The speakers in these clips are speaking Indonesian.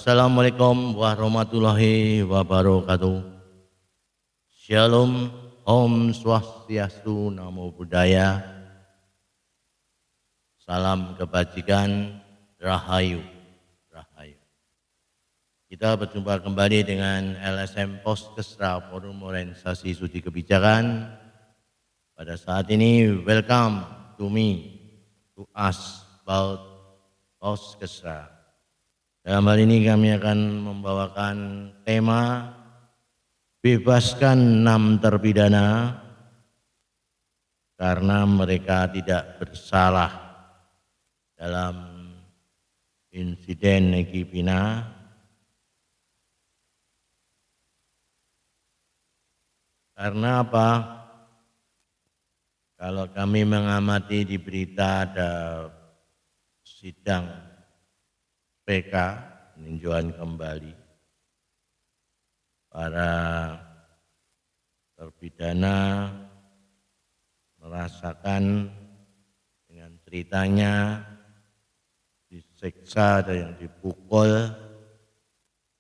Assalamualaikum warahmatullahi wabarakatuh. Shalom, Om Swastiastu, Namo Buddhaya, salam kebajikan, Rahayu, Rahayu. Kita berjumpa kembali dengan LSM Poskesra Forum Organisasi Studi Kebijakan. Pada saat ini, welcome to me, to us about Poskesra. Dalam hal ini kami akan membawakan tema bebaskan 6 terpidana karena mereka tidak bersalah dalam insiden Eki Pina. Karena apa? Kalau kami mengamati di berita ada sidang PK, peninjauan kembali para terpidana merasakan dengan ceritanya disiksa, ada yang dipukul,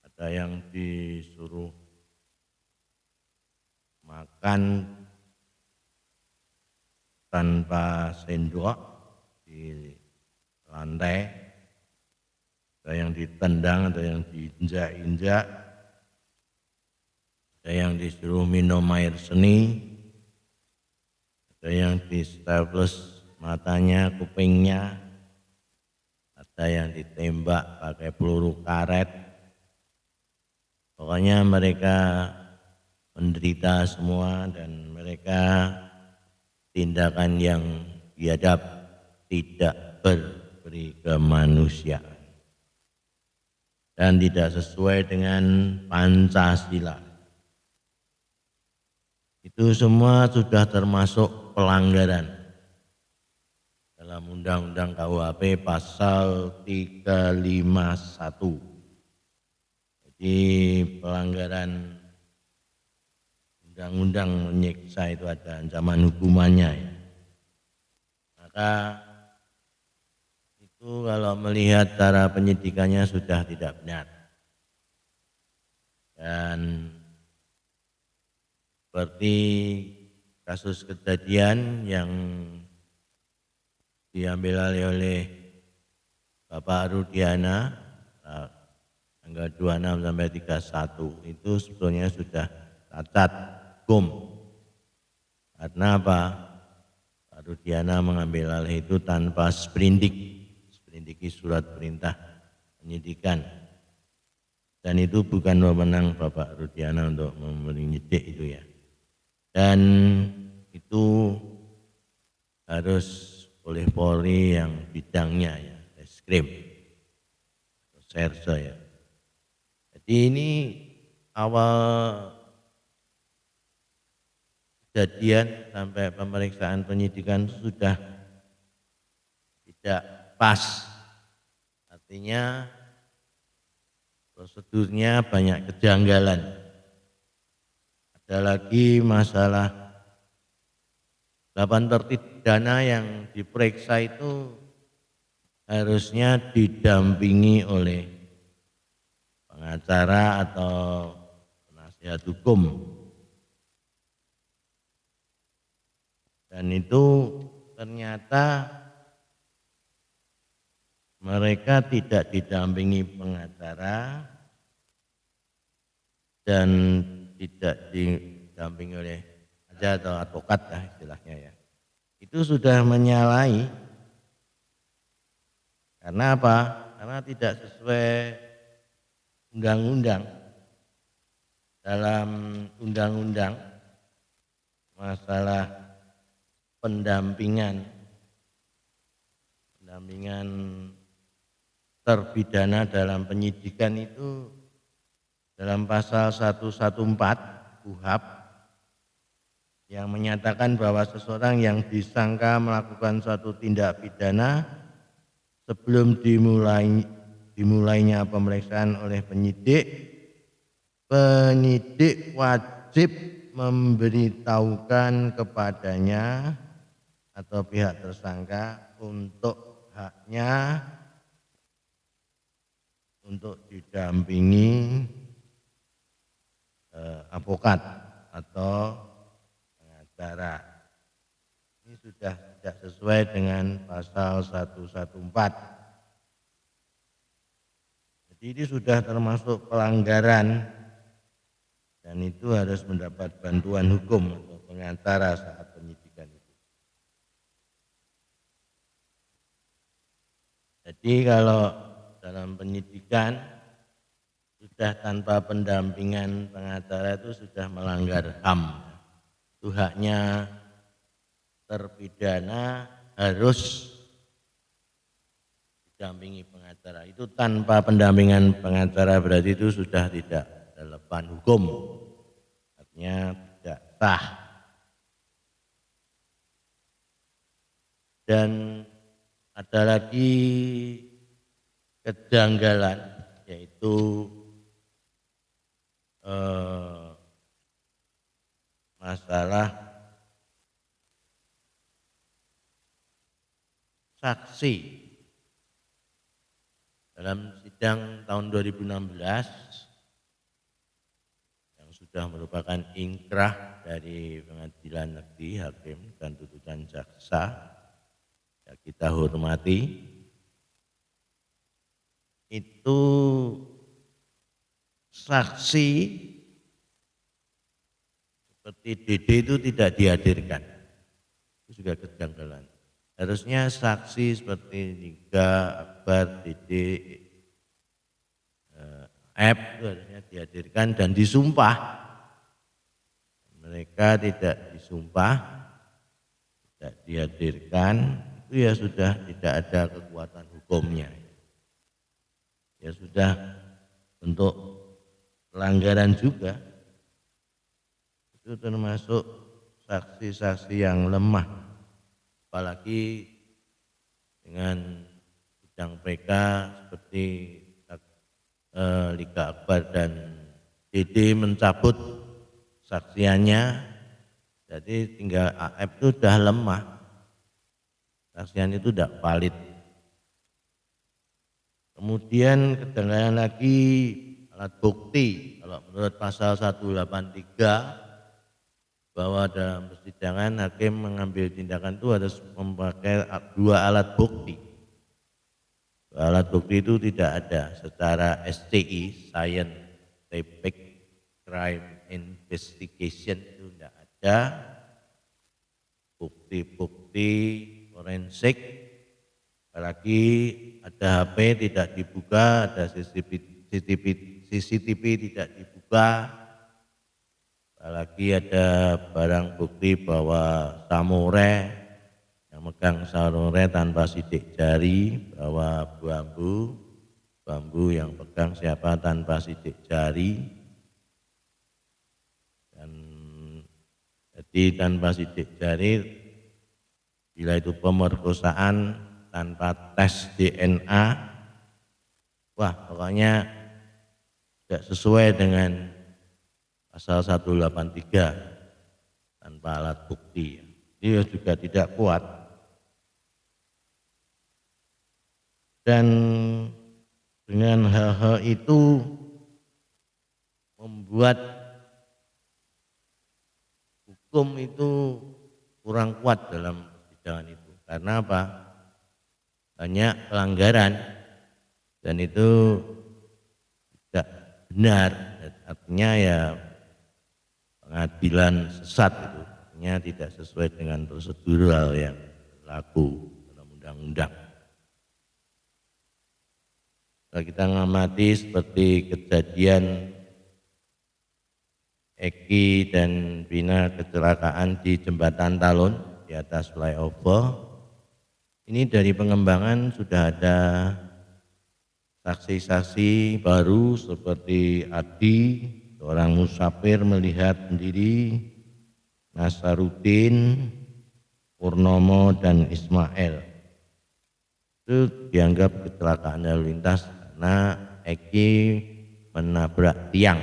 ada yang disuruh makan tanpa sendok di lantai, ada yang ditendang, ada yang diinjak-injak, ada yang disuruh minum air seni, ada yang di staples matanya, kupingnya, ada yang ditembak pakai peluru karet. Pokoknya mereka menderita semua dan mereka tindakan yang biadab, tidak berberi kemanusiaan dan tidak sesuai dengan Pancasila. Itu semua sudah termasuk pelanggaran dalam Undang-Undang KUHP pasal 351. Jadi pelanggaran undang-undang menyiksa itu ada ancaman hukumannya ya. Maka itu kalau melihat cara penyidikannya sudah tidak benar. Dan seperti kasus kejadian yang diambil alih oleh Bapak Rudiana tanggal 26 sampai 31 itu sebetulnya sudah cacat hukum. Karena apa? Pak Rudiana mengambil alih itu tanpa sprindiki surat perintah penyidikan. Dan itu bukan wewenang Bapak Rudiana untuk menyidik itu ya. Dan itu harus oleh Polri yang bidangnya ya, Reskrim, Serse ya. Jadi ini awal kejadian sampai pemeriksaan penyidikan sudah tidak pas. Artinya prosedurnya banyak kejanggalan. Ada lagi masalah 8 terpidana yang diperiksa itu harusnya didampingi oleh pengacara atau penasihat hukum. Dan itu ternyata mereka tidak didampingi pengacara dan tidak didampingi oleh atau advokat lah istilahnya ya. Itu sudah menyalahi. Karena apa? Karena tidak sesuai undang-undang. Dalam undang-undang masalah pendampingan terpidana dalam penyidikan itu dalam pasal 114 KUHP yang menyatakan bahwa seseorang yang disangka melakukan suatu tindak pidana sebelum dimulainya pemeriksaan oleh penyidik wajib memberitahukan kepadanya atau pihak tersangka untuk haknya untuk didampingi advokat atau pengacara. Ini sudah tidak sesuai dengan pasal 114. Jadi ini sudah termasuk pelanggaran dan itu harus mendapat bantuan hukum atau pengacara saat penyidikan itu. Jadi kalau dalam penyidikan sudah tanpa pendampingan pengacara itu sudah melanggar HAM. Itu haknya terpidana harus didampingi pengacara. Itu tanpa pendampingan pengacara berarti itu sudah tidak relevan hukum. Artinya tidak sah. Dan ada lagi kejanggalan yaitu masalah saksi. Dalam sidang tahun 2016 yang sudah merupakan ingkrah dari Pengadilan Negeri Hakim dan Tuntutan Jaksa, ya kita hormati, itu saksi seperti DD itu tidak dihadirkan. Itu juga kejanggalan. Harusnya saksi seperti Niga, Akbar, Dede, F itu harusnya dihadirkan dan disumpah. Mereka tidak disumpah, tidak dihadirkan, itu ya sudah tidak ada kekuatan hukumnya. Ya sudah bentuk pelanggaran juga. Itu termasuk saksi-saksi yang lemah. Apalagi dengan sidang PK seperti Liga Akbar dan DD mencabut saksiannya, jadi tinggal AF itu sudah lemah, saksian itu tidak valid. Kemudian kejanggalan lagi alat bukti, kalau menurut pasal 183 bahwa dalam persidangan hakim mengambil tindakan itu harus memakai 2 alat bukti. 2 alat bukti itu tidak ada secara SCI, Scientific Crime Investigation, itu tidak ada. Bukti-bukti forensik, apalagi ada HP tidak dibuka, ada CCTV tidak dibuka. Apalagi ada barang bukti bahwa samurai yang megang samurai tanpa sidik jari, bahwa bambu yang pegang siapa tanpa sidik jari, dan jadi tanpa sidik jari bila itu pemerkosaan tanpa tes DNA, wah pokoknya tidak sesuai dengan pasal 183 tanpa alat bukti. Dia juga tidak kuat. Dan dengan hal-hal itu membuat hukum itu kurang kuat dalam persidangan itu. Karena apa? Banyak pelanggaran dan itu tidak benar. Artinya ya pengadilan sesat itu, artinya tidak sesuai dengan prosedural yang berlaku dalam undang-undang. Kalau kita ngamati seperti kejadian Eki dan Vina kecelakaan di Jembatan Talun di atas flyover, ini dari pengembangan sudah ada saksi-saksi baru seperti Adi, seorang musafir melihat sendiri, Nasaruddin, Purnomo dan Ismail. Itu dianggap kecelakaan lalu lintas karena Eki menabrak tiang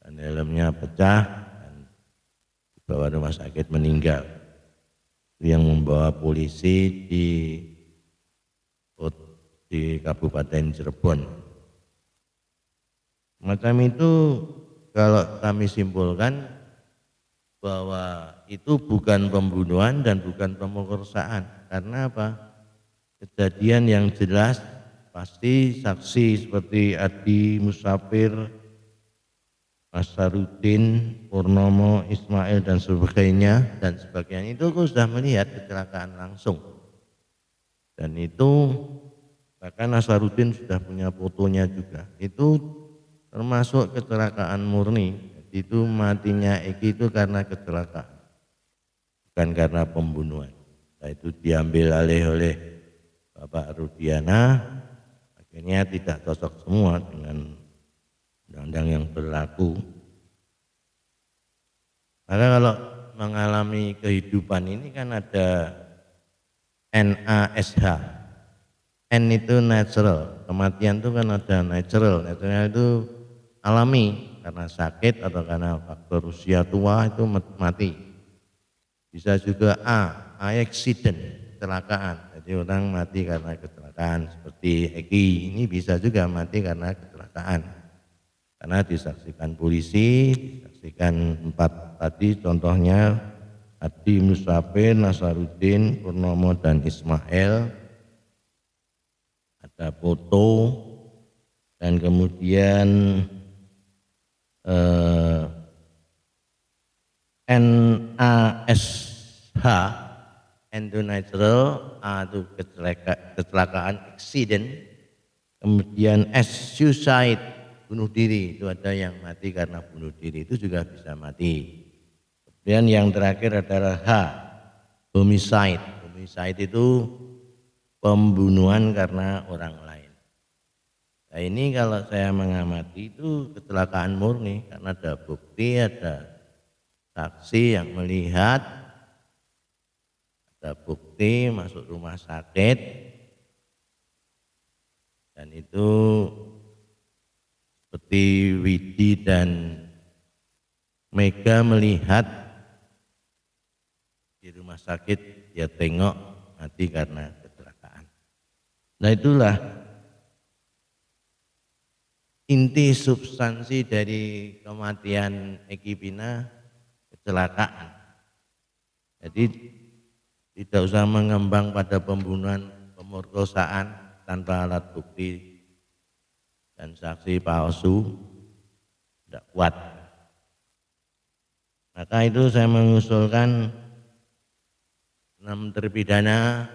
dan helmnya pecah dan dibawa rumah sakit meninggal. Itu yang membawa polisi di Kabupaten Cirebon. Macam itu kalau kami simpulkan bahwa itu bukan pembunuhan dan bukan pemerkosaan. Karena apa? Kejadian yang jelas pasti saksi seperti Adi, Musafir, Nasarudin, Purnomo, Ismail dan sebagainya itu sudah melihat kecelakaan langsung. Dan itu bahkan Nasarudin sudah punya fotonya juga. Itu termasuk kecelakaan murni. Itu matinya Eki itu karena kecelakaan, bukan karena pembunuhan. Nah, itu diambil alih oleh Bapak Rudiana, akhirnya tidak cocok semua dengan undang-undang yang berlaku. Maka kalau mengalami kehidupan ini kan ada NASH. N itu natural, kematian itu kan ada natural itu alami karena sakit atau karena faktor usia tua itu mati. Bisa juga accident, kecelakaan. Jadi orang mati karena kecelakaan seperti Eki ini bisa juga mati karena kecelakaan. Karena disaksikan polisi, disaksikan 4 tadi contohnya Adi, Musafir, Nasarudin, Purnomo dan Ismail. Ada foto dan kemudian NASH, N itu natural, A itu kecelakaan, accident, kemudian S suicide, bunuh diri, itu ada yang mati karena bunuh diri, itu juga bisa mati. Kemudian yang terakhir adalah H, homicide. Homicide itu pembunuhan karena orang lain. Nah ini kalau saya mengamati itu kecelakaan murni karena ada bukti, ada saksi yang melihat, ada bukti masuk rumah sakit, dan itu seperti Widi dan Mega melihat di rumah sakit, dia tengok mati karena kecelakaan. Nah itulah inti substansi dari kematian Eki Pina, kecelakaan. Jadi tidak usah mengembang pada pembunuhan, pemerkosaan tanpa alat bukti dan saksi palsu, tidak kuat. Maka itu saya mengusulkan 6 terpidana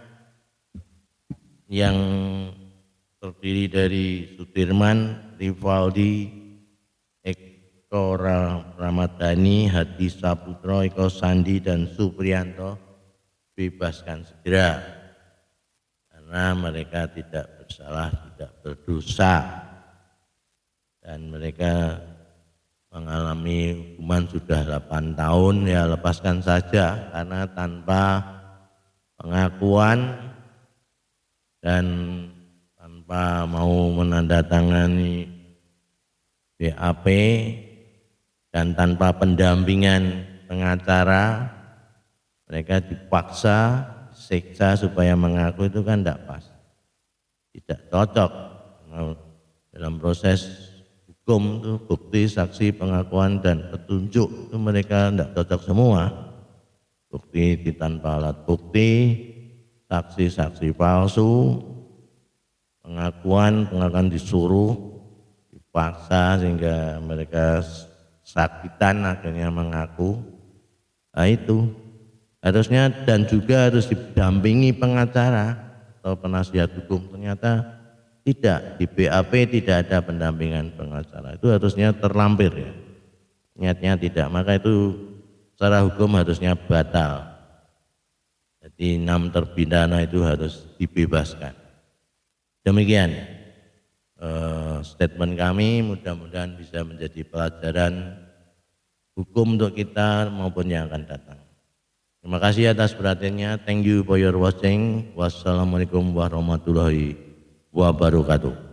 yang terdiri dari Sudirman, Rivaldi, Eko Ramadhani, Hadi Saputro, Eko Sandi dan Supriyanto bebaskan segera karena mereka tidak bersalah, tidak berdosa, dan mereka mengalami hukuman sudah 8 tahun, ya lepaskan saja karena tanpa pengakuan dan tanpa mau menandatangani BAP dan tanpa pendampingan pengacara, mereka dipaksa, siksa supaya mengaku, itu kan tidak pas, tidak cocok. Dalam proses hukum itu bukti, saksi, pengakuan dan petunjuk itu mereka tidak cocok semua. Bukti tanpa alat bukti, saksi palsu, pengakuan disuruh, dipaksa sehingga mereka sakitan akhirnya mengaku. Nah itu harusnya, dan juga harus didampingi pengacara atau penasihat hukum. Ternyata tidak, di BAP tidak ada pendampingan pengacara, itu harusnya terlampir ya. Niatnya tidak, maka itu secara hukum harusnya batal. Jadi 6 terpidana itu harus dibebaskan. Demikian statement kami, mudah-mudahan bisa menjadi pelajaran hukum untuk kita maupun yang akan datang. Terima kasih atas perhatiannya. Thank you for your watching. Wassalamualaikum warahmatullahi wabarakatuh.